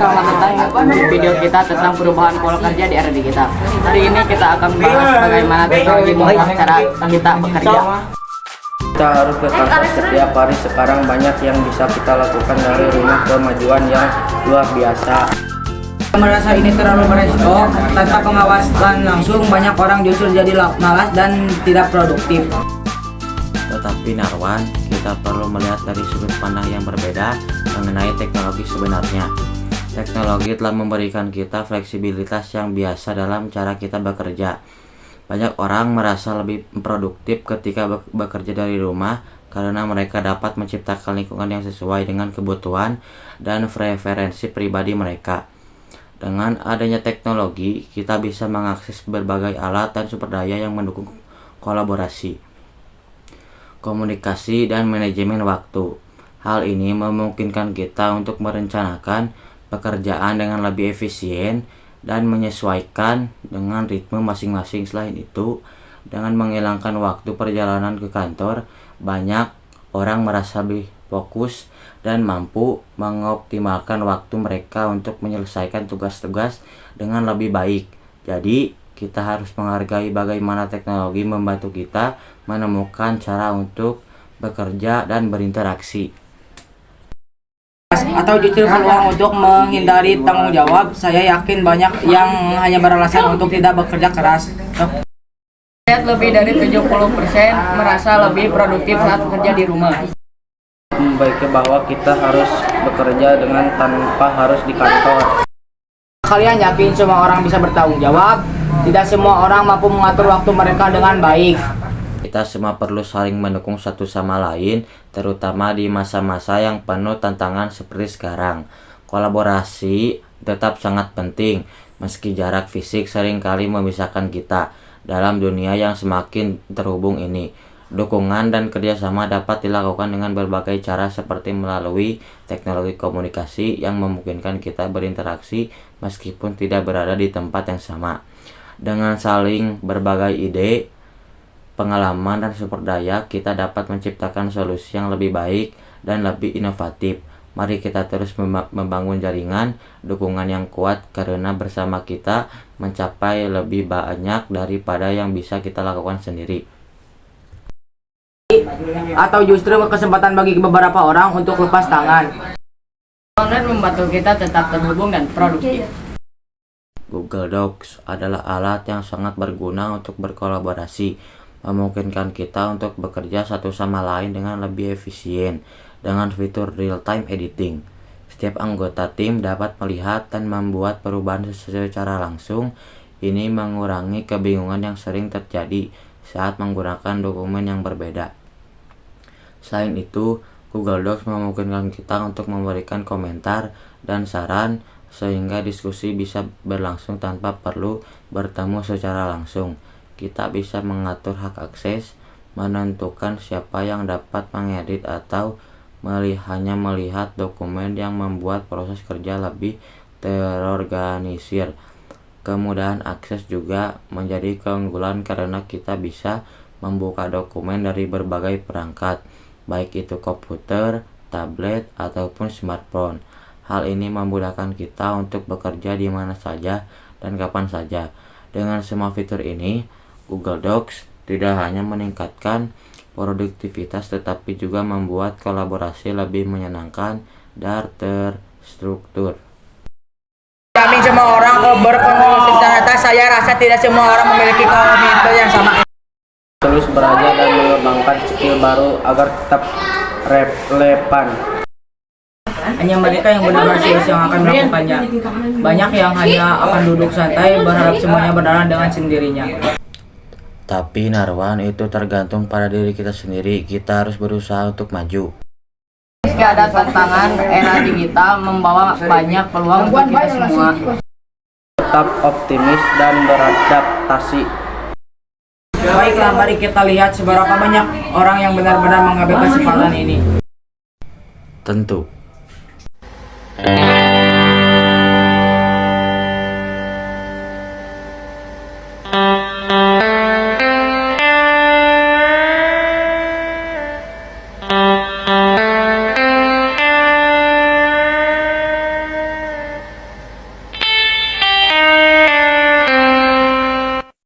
Selamat datang di video kita tentang perubahan pola kerja di era digital. Hari ini kita akan membahas bagaimana teknologi mengubah cara kita bekerja. Kita harus ke kantor setiap hari. Sekarang banyak yang bisa kita lakukan dari rumah, kemajuan yang luar biasa. Merasa ini terlalu beresiko, tanpa pengawasan langsung banyak orang justru jadi malas dan tidak produktif. Tetapi Narwan, kita perlu melihat dari sudut pandang yang berbeda mengenai teknologi sebenarnya. Teknologi telah memberikan kita fleksibilitas yang biasa dalam cara kita bekerja. Banyak orang merasa lebih produktif ketika bekerja dari rumah karena mereka dapat menciptakan lingkungan yang sesuai dengan kebutuhan dan preferensi pribadi mereka. Dengan adanya teknologi, kita bisa mengakses berbagai alat dan sumber daya yang mendukung kolaborasi, komunikasi, dan manajemen waktu. Hal ini memungkinkan kita untuk merencanakan pekerjaan dengan lebih efisien dan menyesuaikan dengan ritme masing-masing. Selain itu, dengan menghilangkan waktu perjalanan ke kantor, banyak orang merasa lebih fokus dan mampu mengoptimalkan waktu mereka untuk menyelesaikan tugas-tugas dengan lebih baik. Jadi, kita harus menghargai bagaimana teknologi membantu kita menemukan cara untuk bekerja dan berinteraksi. Atau justru peluang untuk menghindari tanggung jawab. Saya yakin banyak yang hanya beralasan untuk tidak bekerja keras. Lihat lebih dari 70% merasa lebih produktif saat bekerja di rumah. Membaiknya bahwa kita harus bekerja dengan tanpa harus di kantor. Kalian yakin semua orang bisa bertanggung jawab? Tidak semua orang mampu mengatur waktu mereka dengan baik. Kita semua perlu saling mendukung satu sama lain, terutama di masa-masa yang penuh tantangan seperti sekarang. Kolaborasi tetap sangat penting, meski jarak fisik seringkali memisahkan kita. Dalam dunia yang semakin terhubung ini, dukungan dan kerjasama dapat dilakukan dengan berbagai cara seperti melalui teknologi komunikasi yang memungkinkan kita berinteraksi meskipun tidak berada di tempat yang sama. Dengan saling berbagai ide, pengalaman, dan sumber daya, kita dapat menciptakan solusi yang lebih baik dan lebih inovatif. Mari kita terus membangun jaringan dukungan yang kuat, karena bersama kita mencapai lebih banyak daripada yang bisa kita lakukan sendiri. Atau justru kesempatan bagi beberapa orang untuk lepas tangan. Online membantu kita tetap terhubung dan produktif. Google Docs adalah alat yang sangat berguna untuk berkolaborasi, memungkinkan kita untuk bekerja satu sama lain dengan lebih efisien dengan fitur real-time editing. Setiap anggota tim dapat melihat dan membuat perubahan secara langsung. Ini mengurangi kebingungan yang sering terjadi saat menggunakan dokumen yang berbeda. Selain itu, Google Docs memungkinkan kita untuk memberikan komentar dan saran sehingga diskusi bisa berlangsung tanpa perlu bertemu secara langsung. Kita bisa mengatur hak akses, menentukan siapa yang dapat mengedit atau hanya melihat dokumen, yang membuat proses kerja lebih terorganisir. Kemudahan akses juga menjadi keunggulan karena kita bisa membuka dokumen dari berbagai perangkat, baik itu komputer, tablet, ataupun smartphone. Hal ini memudahkan kita untuk bekerja di mana saja dan kapan saja. Dengan semua fitur ini, Google Docs tidak hanya meningkatkan produktivitas tetapi juga membuat kolaborasi lebih menyenangkan dan terstruktur. Kami semua orang berkomunikasi, ternyata saya rasa tidak semua orang memiliki komunitas yang sama. Terus belajar dan mengembangkan skill baru agar tetap relevan. Hanya mereka yang benar-benar serius yang akan melakukannya. Banyak yang hanya akan duduk santai berharap semuanya berjalan dengan sendirinya. Tapi Narwan, itu tergantung pada diri kita sendiri. Kita harus berusaha untuk maju. Meski ada tantangan, era digital membawa banyak peluang untuk kita semua. Tetap optimis dan beradaptasi. Baiklah, mari kita lihat seberapa banyak orang yang benar-benar mengambil kesempatan ini. Tentu.